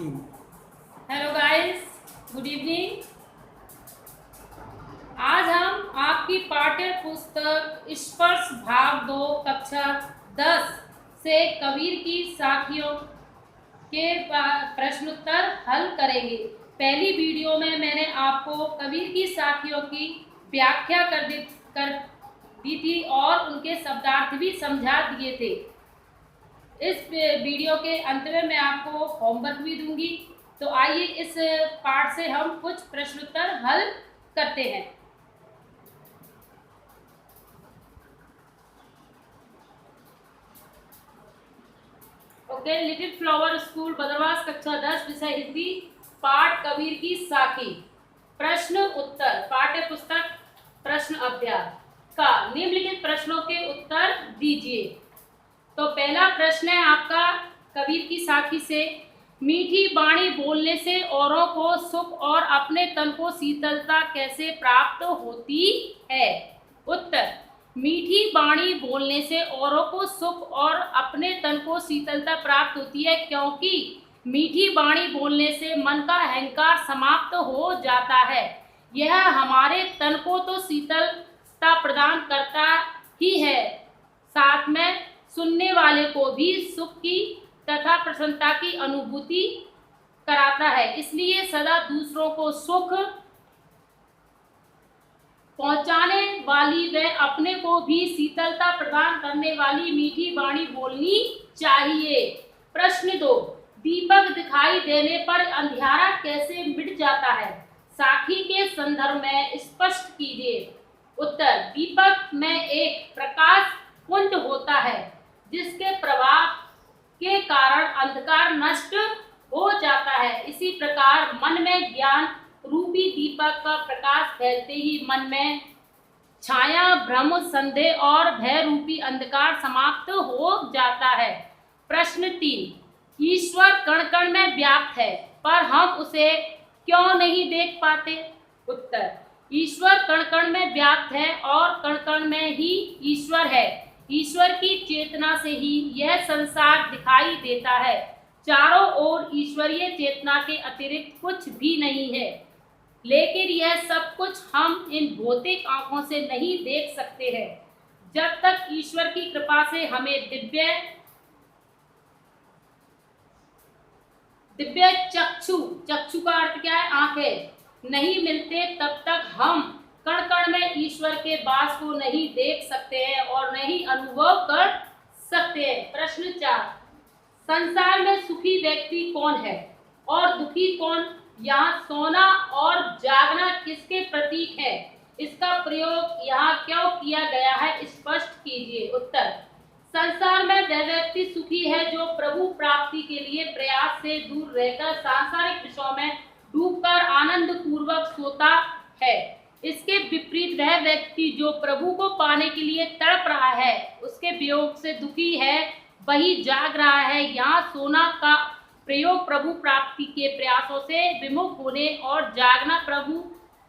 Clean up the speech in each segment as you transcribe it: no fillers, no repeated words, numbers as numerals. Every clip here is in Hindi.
3। Hello guys, good evening. आज हम आपकी पाठ्य पुस्तक स्पर्श भाग 2 कक्षा 10 से कबीर की साखियों के प्रश्नोत्तर हल करेंगे। पहली वीडियो में मैंने आपको कबीर की साखियों की व्याख्या कर दी थी और उनके शब्दार्थ भी समझा दिए थे। इस वीडियो के अंत में मैं आपको होमवर्क भी दूंगी। तो आइए इस पाठ से हम कुछ प्रश्नोत्तर हल करते हैं। Okay, little flower school Badarwas कक्षा 10 विषय हिंदी पाठ कबीर की साखी। प्रश्न उत्तर पाठ्य पुस्तक प्रश्न अभ्यास का निम्नलिखित प्रश्नों के उत्तर दीजिए। तो पहला प्रश्न है आपका कबीर की साखी से, मीठी वाणी बोलने से औरों को सुख और अपने तन को शीतलता कैसे प्राप्त होती है? उत्तर, मीठी वाणी बोलने से औरों को सुख और अपने तन को शीतलता प्राप्त होती है, क्योंकि मीठी वाणी बोलने से मन का अहंकार समाप्त हो जाता है। यह हमारे तन को तो शीतलता प्रदान करता ही है, साथ में सुनने वाले को भी सुख की तथा प्रसन्नता की अनुभूति कराता है। इसलिए सदा दूसरों को सुख पहुंचाने वाली व अपने को भी शीतलता प्रदान करने वाली मीठी वाणी बोलनी चाहिए। प्रश्न 2, दीपक दिखाई देने पर अंधियारा कैसे मिट जाता है? साखी के संदर्भ में स्पष्ट कीजिए। उत्तर, दीपक में एक प्रकाश पुंज होता है जिसके प्रभाव के कारण अंधकार नष्ट हो जाता है। इसी प्रकार मन में ज्ञान रूपी दीपक का प्रकाश फैलते ही मन में छाया, भ्रम, संदेह और भय रूपी अंधकार समाप्त हो जाता है। प्रश्न 3, ईश्वर कण कण में व्याप्त है पर हम उसे क्यों नहीं देख पाते? उत्तर, ईश्वर कण कण में व्याप्त है और कण कण में ही ईश्वर है। ईश्वर की चेतना से ही यह संसार दिखाई देता है। चारों ओर ईश्वरीय चेतना के अतिरिक्त कुछ भी नहीं है, लेकिन यह सब कुछ हम इन भौतिक आंखों से नहीं देख सकते हैं। जब तक ईश्वर की कृपा से हमें दिव्य चक्षु का अर्थ क्या है? आंखें नहीं मिलते, तब तक हम कण कण में ईश्वर के वास को नहीं देख सकते हैं और नहीं अनुभव कर सकते हैं। प्रश्न 4, संसार में सुखी व्यक्ति कौन है और दुखी कौन? यहाँ सोना और जागना किसके प्रतीक है? इसका प्रयोग यहाँ क्यों किया गया है, स्पष्ट कीजिए। उत्तर, संसार में वह व्यक्ति सुखी है जो प्रभु प्राप्ति के लिए प्रयास से दूर रहकर सांसारिक विषयों में डूबकर आनंद पूर्वक सोता है। इसके विपरीत वह व्यक्ति जो प्रभु को पाने के लिए तड़प रहा है, उसके वियोग से दुखी है, वही जाग रहा है। यहाँ सोना का प्रयोग प्रभु प्राप्ति के प्रयासों से विमुख होने और जागना प्रभु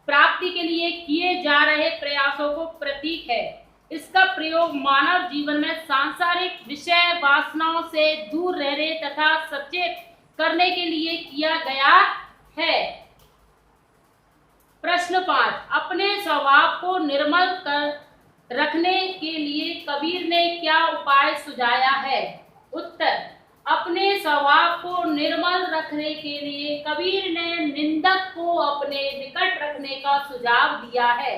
प्राप्ति के लिए किए जा रहे प्रयासों को प्रतीक है। इसका प्रयोग मानव जीवन में सांसारिक विषय वासनाओं से दूर रहने तथा सचेत करने के लिए किया गया है। प्रश्न 5, अपने स्वभाव को निर्मल कर रखने के लिए कबीर ने क्या उपाय सुझाया है? उत्तर, अपने स्वभाव को निर्मल रखने के लिए कबीर ने निंदक को अपने निकट रखने का सुझाव दिया है,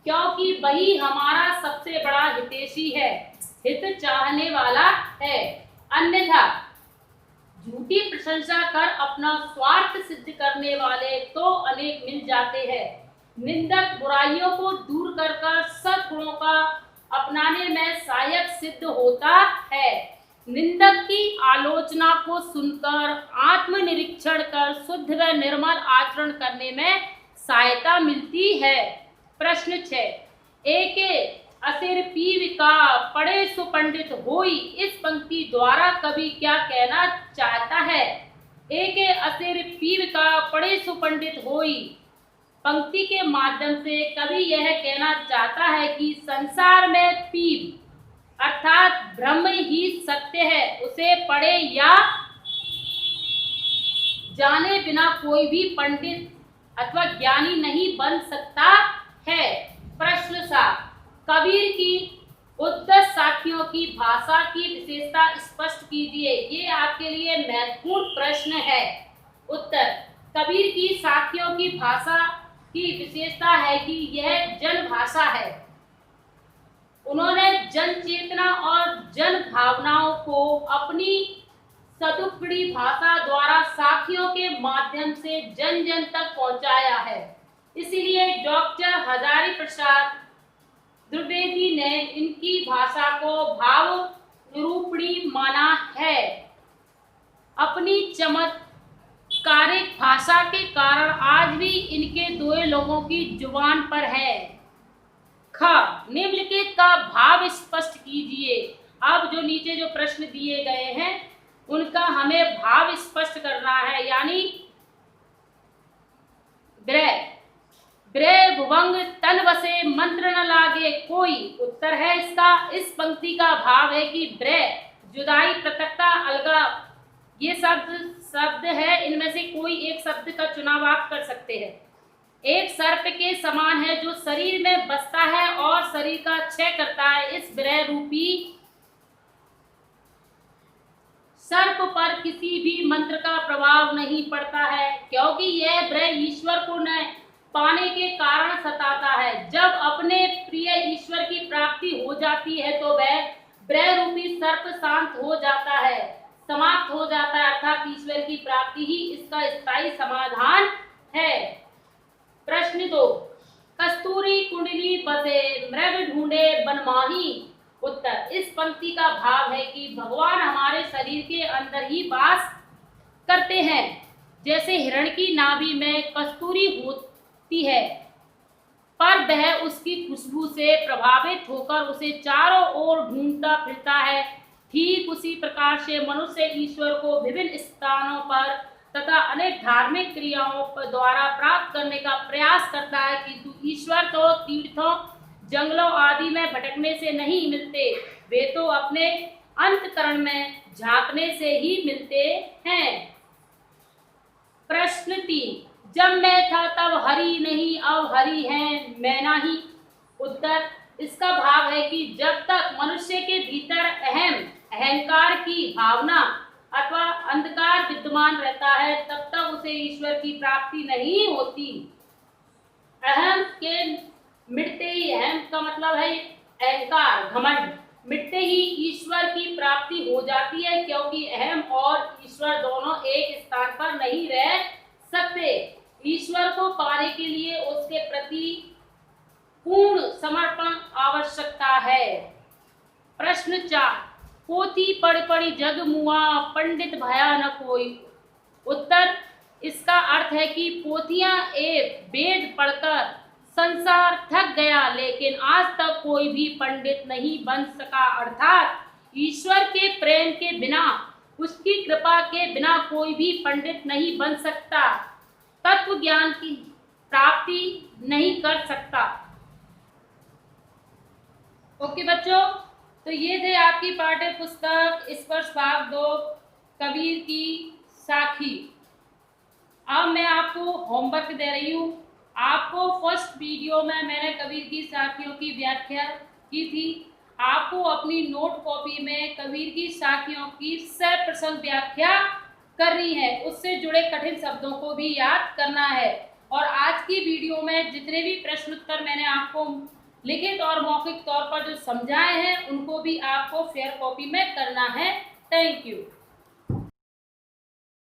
क्योंकि वही हमारा सबसे बड़ा हितैषी है, हित चाहने वाला है। अन्यथा झूठी प्रशंसा कर अपना स्वार्थ सिद्ध करने वाले तो अनेक मिल जाते हैं। निंदक बुराइयों को दूर कर सद्गुणों का अपनाने में सहायक सिद्ध होता है। निंदक की आलोचना को सुनकर आत्मनिरीक्षण कर शुद्ध व निर्मल आचरण करने में सहायता मिलती है। प्रश्न 6, एके असिर पीव का पढ़े सुपंडित होई, इस पंक्ति द्वारा कवि क्या कहना चाहता है? एके असिर पीव का पढ़े सुपंडित होई पंक्ति के माध्यम से कवि यह कहना चाहता है कि संसार में पीव अर्थात ब्रह्म ही सत्य है, उसे पढ़े या जाने बिना कोई भी पंडित अथवा ज्ञानी नहीं बन सकता है। प्रश्न 7, कबीर की उद्धत साखियों की भाषा की विशेषता स्पष्ट कीजिए। ये आपके लिए महत्वपूर्ण प्रश्न है। उत्तर, कबीर की साखियों की भाषा की विशेषता है कि यह जन भाषा है। उन्होंने जन चेतना और जन भावनाओं को अपनी सदुपड़ी भाषा द्वारा साखियों के माध्यम से जन जन तक पहुंचाया है। इसीलिए डॉक्टर हजारी प्रसाद द्विवेदी ने इनकी भाषा को भाव निरूपणी माना है। अपनी चमत्कारिक भाषा के कारण आज भी इनके दोए लोगों की जुबान पर है। ख, निम्नलिखित का भाव स्पष्ट कीजिए। अब जो नीचे जो प्रश्न दिए गए हैं उनका हमें भाव स्पष्ट करना है, यानी ब्रह भुवंग तन बसे मंत्र न लागे कोई। उत्तर है इसका, इस पंक्ति का भाव है कि ब्रह जुदाई, पृथकता, अलगाव ये शब्द है, इनमें से कोई एक शब्द का चुनाव आप कर सकते हैं। एक सर्प के समान है जो शरीर में बसता है और शरीर का क्षय करता है। इस ब्रह रूपी सर्प पर किसी भी मंत्र का प्रभाव नहीं पड़ता है, क्योंकि यह ब्रह ईश्वर को न पाने के कारण सताता है। जब अपने प्रिय ईश्वर की प्राप्ति हो जाती है तो वह ब्रह रूपी सर्प शांत हो जाता है, समाप्त हो जाता है, अर्थात ईश्वर की प्राप्ति ही इसका स्थायी समाधान है। प्रश्न 2, कस्तूरी कुंडली बसे मृग ढूंढे बनमाही। उत्तर, इस पंक्ति का भाव है कि भगवान हमारे शरीर के अंदर ही वास करते हैं। जैसे हिरण की नाभि में कस्तूरी होती है, पर वह उसकी खुशबू से प्रभावित होकर उसे चारों ओर ढूंढता फिरता है, ठीक उसी प्रकार से मनुष्य ईश्वर को विभिन्न स्थानों पर तथा अनेक धार्मिक क्रियाओं द्वारा प्राप्त करने का प्रयास करता है, किंतु ईश्वर तो तीर्थों, जंगलों आदि में भटकने से नहीं मिलते, वे तो अपने अंतःकरण में झांकने से ही मिलते हैं। प्रश्न 3, जब मैं था तब हरि नहीं, अब हरि है मैं नहीं। उत्तर, इसका भाव है कि जब तक मनुष्य के भीतर अहंकार की भावना अथवा अंधकार विद्यमान रहता है, तब तक उसे ईश्वर की प्राप्ति नहीं होती। अहम के मिटते ही, अहम का मतलब है अहंकार, घमंड, मिटते ही ईश्वर की प्राप्ति हो जाती है, क्योंकि अहम और ईश्वर दोनों एक स्थान पर नहीं रह सकते। ईश्वर को पाने के लिए उसके प्रति पूर्ण समर्पण आवश्यकता है। प्रश्न 4, पोथी पढ़ पढ़ी जग मुआ, पंडित भया न कोई। उत्तर, इसका अर्थ है कि पोथियां एवं वेद पढ़कर संसार थक गया, लेकिन आज तक कोई भी पंडित नहीं बन सका। अर्थात ईश्वर के प्रेम के बिना, उसकी कृपा के बिना कोई भी पंडित नहीं बन सकता, तत्व ज्ञान की प्राप्ति नहीं कर सकता। ओके बच्चों, तो ये थे आपकी पाठ्य पुस्तक स्पर्श भाग 2 कबीर की साखी। अब मैं आपको होमवर्क दे रही हूँ। आपको फर्स्ट वीडियो में मैंने कबीर की साखियों की व्याख्या की थी। आपको अपनी नोट कॉपी में कबीर की साखियों की सप्रसंग व्याख्या करनी है, उससे जुड़े कठिन शब्दों को भी याद करना है। और आज की वीडियो में जितने भी प्रश्न उत्तर मैंने आपको लिखित और मौखिक तौर पर जो समझाए हैं, उनको भी आपको फेयर कॉपी में करना है। Thank you.